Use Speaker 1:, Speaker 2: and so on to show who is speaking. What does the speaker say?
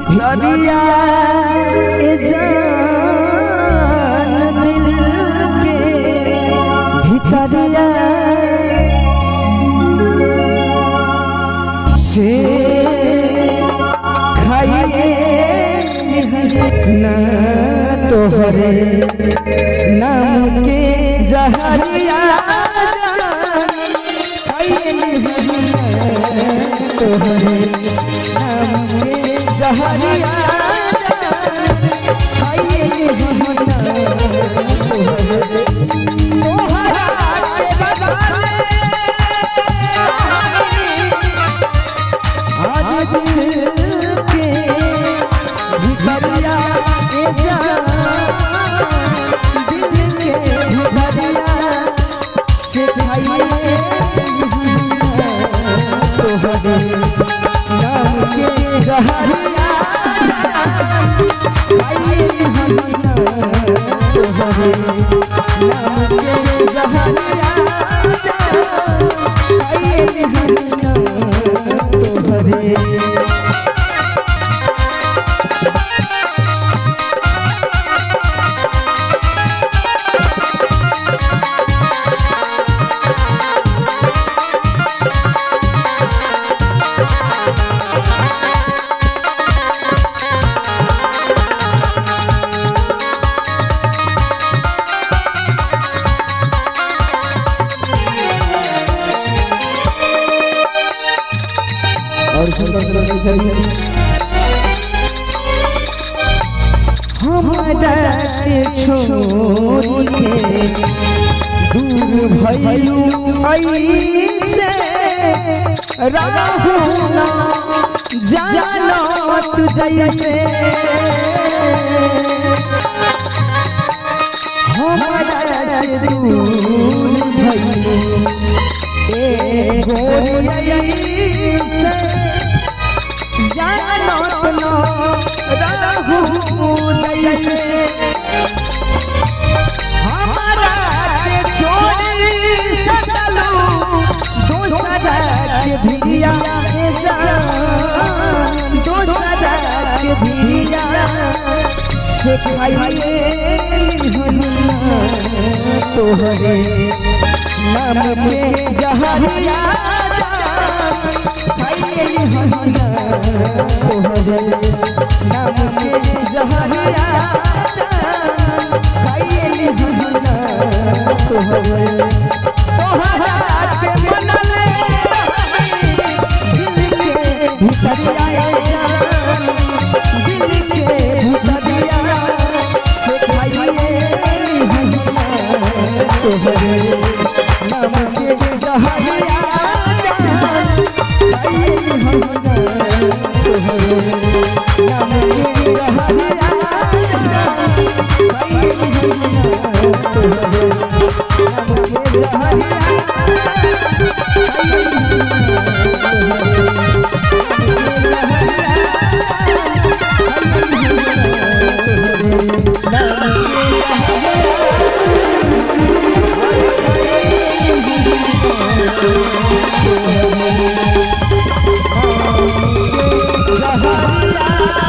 Speaker 1: भितरिया ए जान दिल के भितरिया से खाइए ना तोहरे नाम के जहरिया खाइए तोहरे नाम के जहरिया खाइए हमरा के छोड़ी के दूर भइलू ऐसे रहू ना जानत जैसे हमरा से दूर भइलू ए गोरिया से जानत ना रहू जैसे हमारा के छोड़ी सकलू दूसरा के भिड़िया दूसरा के भिड़िया से खाइए तोहरे नाम के जहरिया खाइए तोहरे नाम के जहरिया खाइए तोहरे तोहरा के मनले दिल के भितरिया दिल के भितरिया से खाइए तोहरे नाम के जहरिया खाइए तोहरे नाम के जहरिया जहरिया